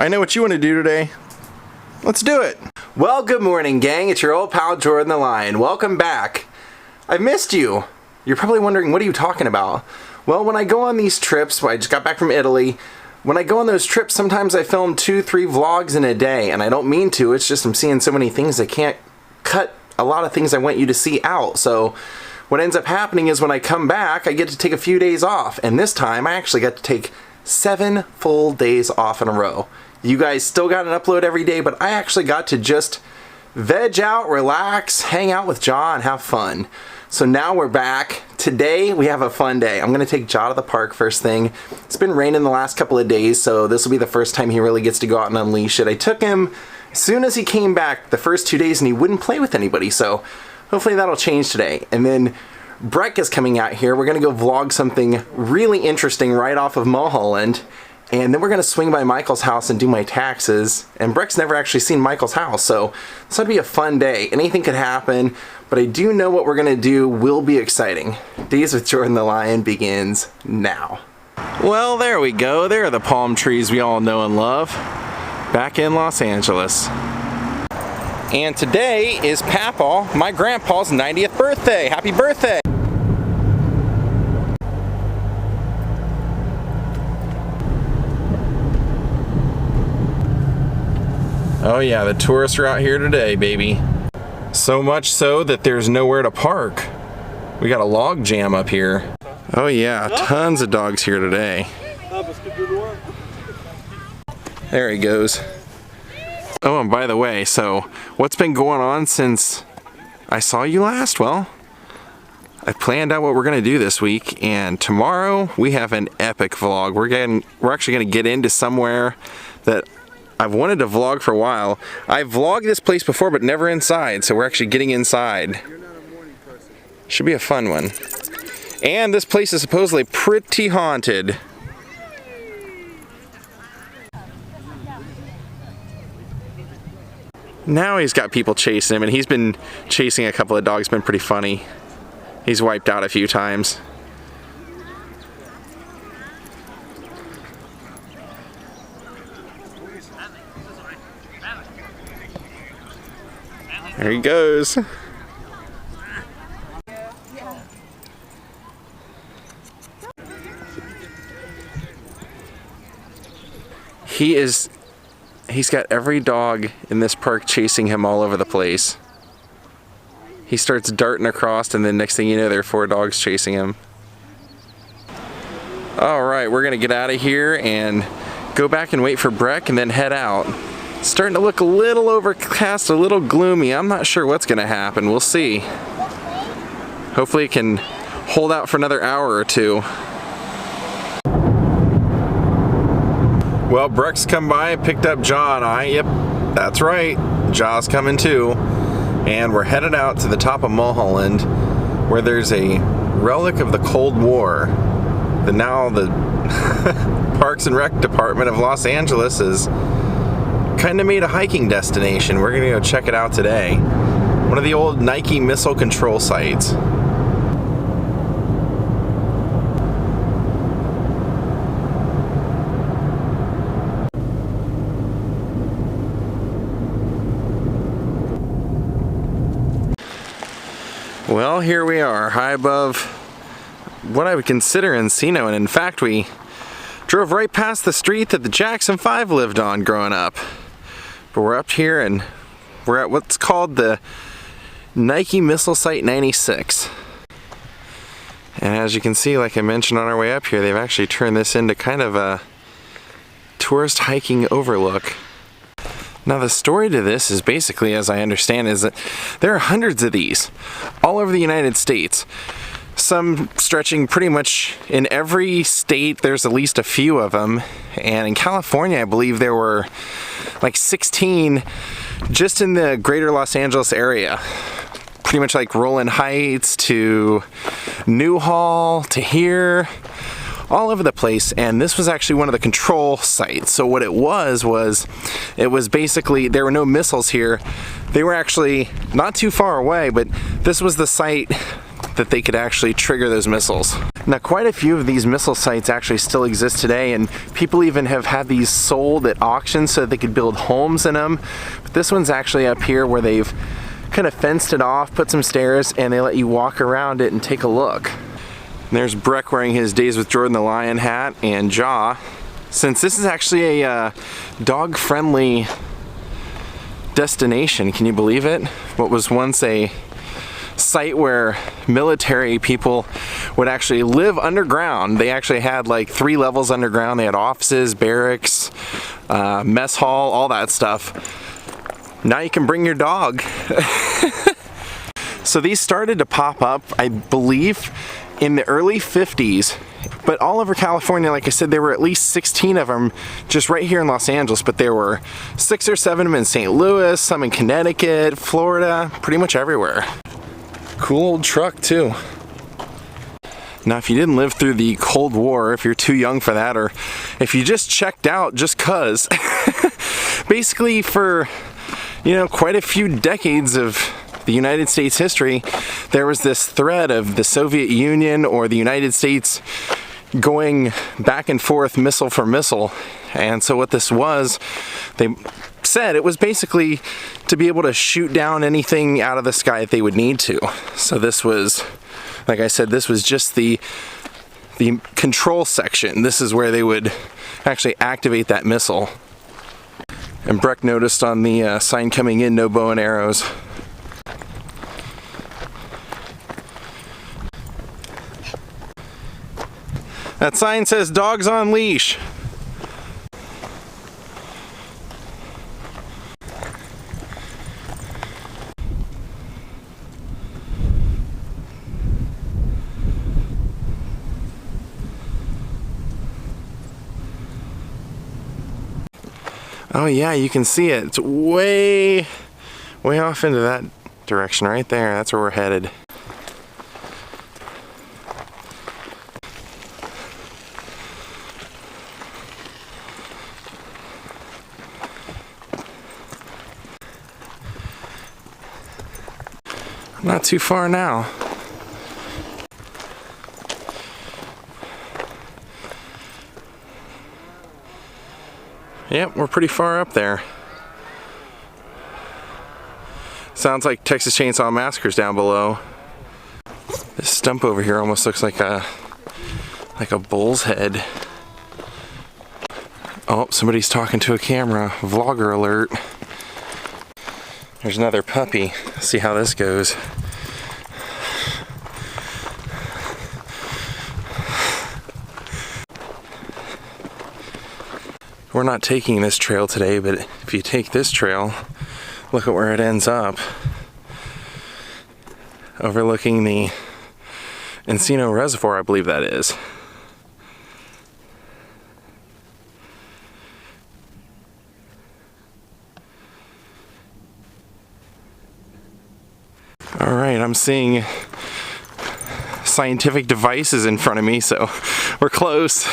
I know what you want to do today. Let's do it. Well, good morning, gang. It's your old pal Jordan the Lion. Welcome back. I missed you. You're probably wondering, what are you talking about? Well, when I go on these trips, I just got back from Italy. When I go on those trips, sometimes I film 2-3 vlogs in a day, and I don't mean to. It's just I'm seeing so many things I can't cut a lot of things I want you to see out. So what ends up happening is when I come back, I get to take a few days off, and this time I actually got to take 7 full days off in a row. You guys still got an upload every day, but I actually got to just veg out, relax, hang out with Ja, and have fun. So now we're back. Today we have a fun day. I'm gonna take Ja to the park first thing. It's been raining the last couple of days, so this will be the first time he really gets to go out and unleash it. I took him as soon as he came back the first 2 days and he wouldn't play with anybody, so hopefully that'll change today. And then Breck is coming out here. We're gonna go vlog something really interesting right off of Mulholland. And then we're gonna swing by Michael's house and do my taxes. And Breck's never actually seen Michael's house, so this ought to be a fun day. Anything could happen, but I do know what we're gonna do will be exciting. Daze with Jordan the Lion begins now. Well, there we go. There are the palm trees we all know and love. Back in Los Angeles. And today is Papaw, my grandpa's 90th birthday. Happy birthday! Oh yeah, the tourists are out here today, baby. So much so that there's nowhere to park. We got a log jam up here. Oh yeah, tons of dogs here today. There he goes. Oh, and by the way, so what's been going on since I saw you last? Well, I've planned out what we're gonna do this week, and tomorrow we have an epic vlog. We're actually gonna get into somewhere that I've wanted to vlog for a while. I've vlogged this place before, but never inside, so we're actually getting inside. Should be a fun one. And this place is supposedly pretty haunted. Now he's got people chasing him, and he's been chasing a couple of dogs. It's been pretty funny. He's wiped out a few times. There he goes. He's got every dog in this park chasing him all over the place. He starts darting across, and then next thing you know, there are 4 dogs chasing him. Alright, we're gonna get out of here and go back and wait for Breck and then head out. It's starting to look a little overcast, a little gloomy. I'm not sure what's gonna happen. We'll see. Hopefully it can hold out for another hour or 2. Well, Breck's come by and picked up Ja and I. Yep, that's right. Ja's coming too. And we're headed out to the top of Mulholland, where there's a relic of the Cold War. Now the Parks and Rec Department of Los Angeles is kind of made a hiking destination. We're gonna go check it out today. One of the old Nike missile control sites. Well, here we are, high above what I would consider Encino, and in fact we drove right past the street that the Jackson 5 lived on growing up. But we're up here and we're at what's called the Nike Missile Site 96. And as you can see, like I mentioned on our way up here, they've actually turned this into kind of a tourist hiking overlook. Now the story to this is basically, as I understand, is that there are hundreds of these all over the United States. Some stretching pretty much in every state. There's at least a few of them. And in California, I believe there were like 16 just in the greater Los Angeles area. Pretty much like Rowland Heights to Newhall to here. All over the place, and this was actually one of the control sites. So what it was basically, there were no missiles here. They were actually not too far away, but this was the site that they could actually trigger those missiles. Now, quite a few of these missile sites actually still exist today, and people even have had these sold at auctions so that they could build homes in them. But this one's actually up here where they've kind of fenced it off, put some stairs, and they let you walk around it and take a look. And there's Breck wearing his Daze with Jordan the Lion hat, and Jaw. Since this is actually a dog-friendly destination, can you believe it? What was once a site where military people would actually live underground. They actually had like 3 levels underground. They had offices, barracks, mess hall, all that stuff. Now you can bring your dog. So these started to pop up, I believe, in the early 50s. But all over California, like I said, there were at least 16 of them just right here in Los Angeles, but there were 6 or 7 of them in St. Louis, some in Connecticut, Florida, pretty much everywhere. Cool old truck too. Now, if you didn't live through the Cold War, if you're too young for that, or if you just checked out just cause, basically for, quite a few decades of the United States history, there was this threat of the Soviet Union or the United States going back and forth missile for missile. And so what this was, they said it was basically to be able to shoot down anything out of the sky if they would need to. So this was, like I said, this was just the control section. This is where they would actually activate that missile. And Breck noticed on the sign coming in, no bow and arrows. That sign says dogs on leash. Oh yeah, you can see it. It's way off into that direction right there. That's where we're headed. Not too far now. Yep, we're pretty far up there. Sounds like Texas Chainsaw Massacre's down below. This stump over here almost looks like a bull's head. Oh, somebody's talking to a camera. Vlogger alert. There's another puppy. Let's see how this goes. We're not taking this trail today, but if you take this trail, look at where it ends up. Overlooking the Encino Reservoir, I believe that is. Alright, I'm seeing scientific devices in front of me, so we're close.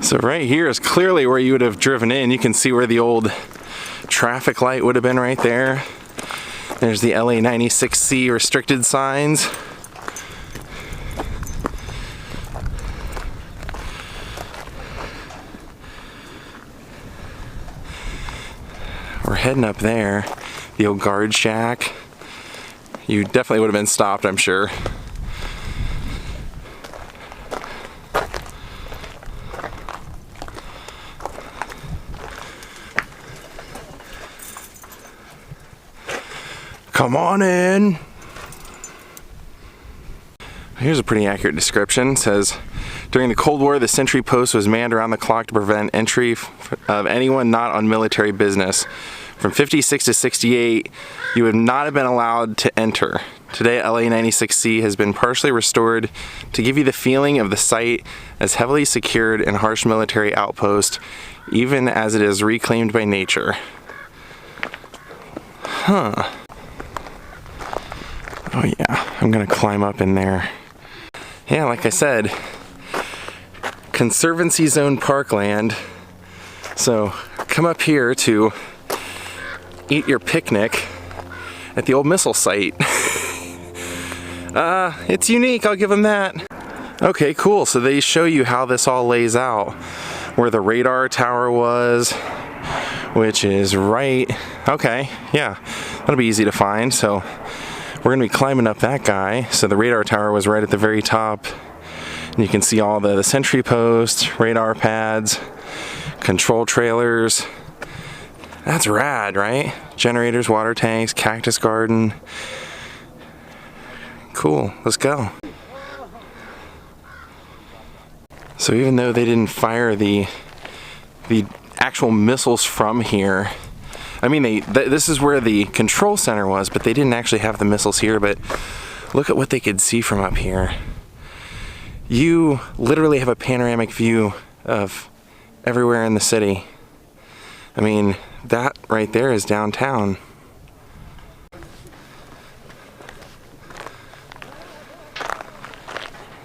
So right here is clearly where you would have driven in. You can see where the old traffic light would have been right there. There's the LA96C restricted signs. We're heading up there. The old guard shack. You definitely would have been stopped, I'm sure. Come on in. Here's a pretty accurate description. It says, during the Cold War, the sentry post was manned around the clock to prevent entry of anyone not on military business. From 56 to 68, you would not have been allowed to enter. Today, LA96C has been partially restored to give you the feeling of the site as heavily secured and harsh military outpost, even as it is reclaimed by nature. Huh. Oh yeah, I'm gonna climb up in there. Yeah, like I said, Conservancy Zone Parkland. So come up here to eat your picnic at the old missile site. It's unique, I'll give them that. Okay, cool. So they show you how this all lays out. Where the radar tower was, which is right, okay, yeah, that'll be easy to find. So we're gonna be climbing up that guy. So the radar tower was right at the very top. And you can see all the sentry posts, radar pads, control trailers. That's rad, right? Generators, water tanks, cactus garden. Cool, let's go. So even though they didn't fire the actual missiles from here, I mean, this is where the control center was, but they didn't actually have the missiles here. But look at what they could see from up here. You literally have a panoramic view of everywhere in the city. I mean, that right there is downtown.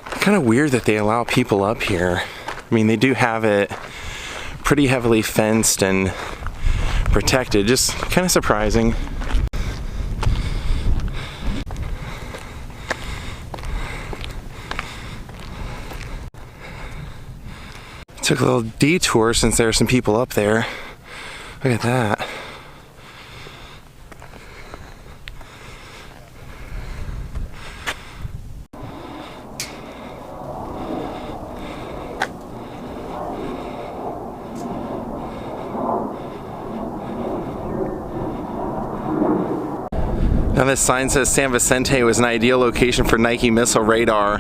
Kind of weird that they allow people up here. I mean, they do have it pretty heavily fenced and protected. Just kind of surprising. Took a little detour since there were some people up there. Look at that. Now this sign says San Vicente was an ideal location for Nike missile radar.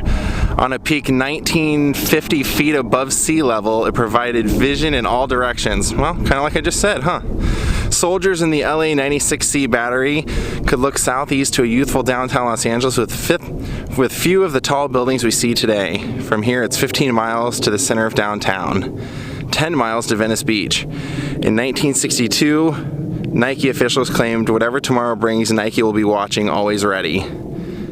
On a peak 1950 feet above sea level, it provided vision in all directions. Well, kind of like I just said, huh? Soldiers in the LA96C battery could look southeast to a youthful downtown Los Angeles with few of the tall buildings we see today. From here, it's 15 miles to the center of downtown, 10 miles to Venice Beach. In 1962, Nike officials claimed whatever tomorrow brings, Nike will be watching, always ready.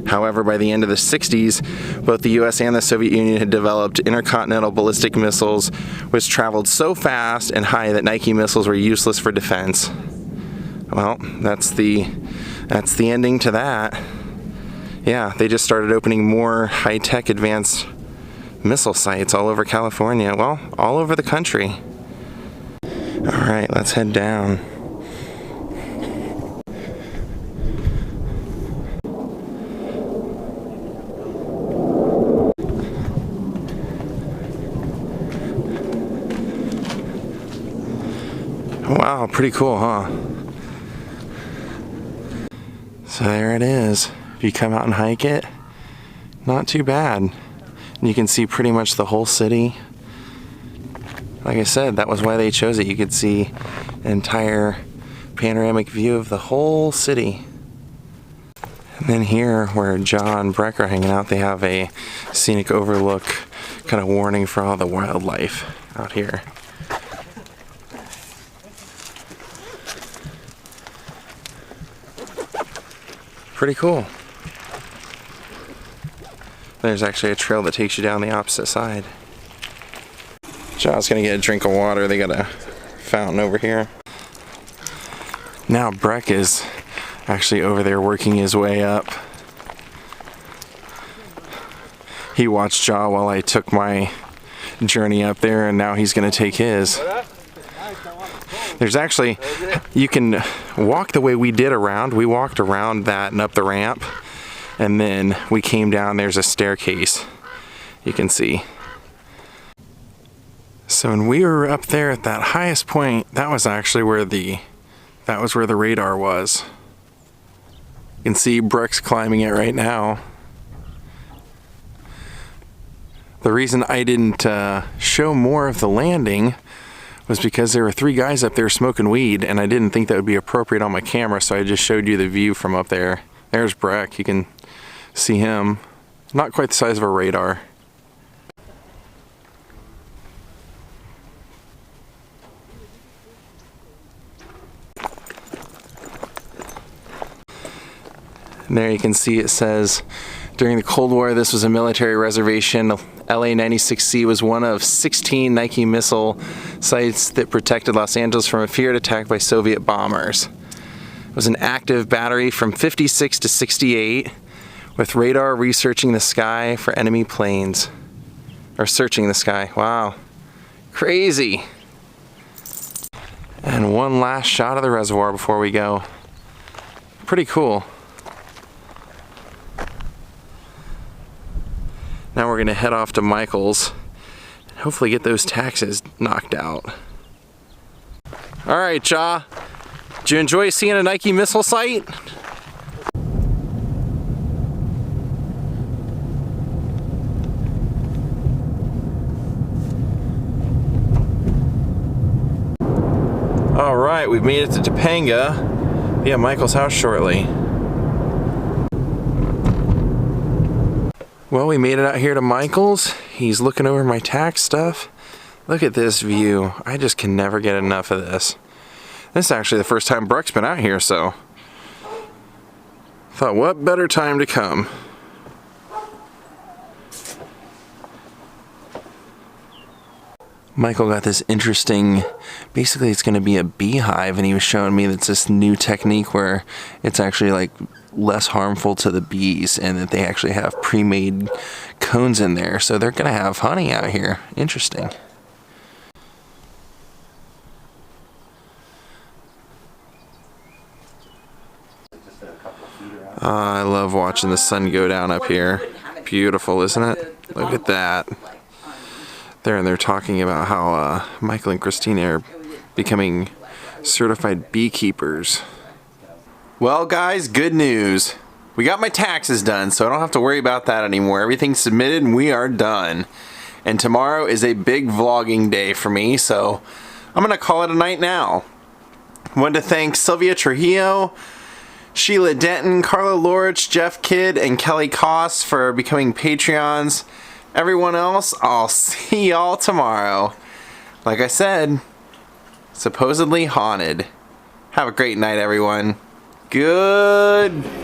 However, by the end of the 60s, both the US and the Soviet Union had developed intercontinental ballistic missiles which traveled so fast and high that Nike missiles were useless for defense. Well, that's the ending to that. Yeah, they just started opening more high-tech advanced missile sites all over California. Well, all over the country. All right, let's head down. Wow, pretty cool, huh? So there it is. If you come out and hike it, not too bad. And you can see pretty much the whole city. Like I said, that was why they chose it. You could see an entire panoramic view of the whole city. And then here, where John and Breck are hanging out, they have a scenic overlook kind of warning for all the wildlife out here. Pretty cool. There's actually a trail that takes you down the opposite side. John's gonna get a drink of water. They got a fountain over here. Now Breck is actually over there working his way up. He watched Jaw while I took my journey up there, and now he's gonna take his. There's actually, you can walk the way we did around. We walked around that and up the ramp, and then we came down. There's a staircase you can see. So when we were up there at that highest point, that was actually where the radar was. You can see Breck's climbing it right now. The reason I didn't show more of the landing was because there were 3 guys up there smoking weed, and I didn't think that would be appropriate on my camera, so I just showed you the view from up there. There's Breck. You can see him. Not quite the size of a radar. And there you can see it says During the Cold War, this was a military reservation. LA96C was one of 16 Nike missile sites that protected Los Angeles from a feared attack by Soviet bombers. It was an active battery from 56 to 68 with radar researching the sky for enemy planes. Or searching the sky. Wow. Crazy. And one last shot of the reservoir before we go. Pretty cool. Now we're gonna head off to Michael's and hopefully get those taxes knocked out. All right, Ja. Did you enjoy seeing a Nike missile site? All right, we've made it to Topanga. Be at Michael's house shortly. Well, we made it out here to Michael's. He's looking over my tax stuff. Look at this view. I just can never get enough of this. This is actually the first time Brooke's been out here, so thought what better time to come. Michael got this interesting, basically it's going to be a beehive, and he was showing me that's this new technique where it's actually like less harmful to the bees, and that they actually have pre-made cones in there, so they're gonna have honey out here. Interesting. I love watching the sun go down up here. Beautiful, isn't it? Look at that. They're talking about how Michael and Christina are becoming certified beekeepers. Well guys, good news. We got my taxes done, so I don't have to worry about that anymore. Everything's submitted and we are done. And tomorrow is a big vlogging day for me, so I'm gonna call it a night now. I wanted to thank Sylvia Trujillo, Sheila Denton, Carla Lorich, Jeff Kidd, and Kelly Koss for becoming Patreons. Everyone else, I'll see y'all tomorrow. Like I said, supposedly haunted. Have a great night, everyone. Goodbye.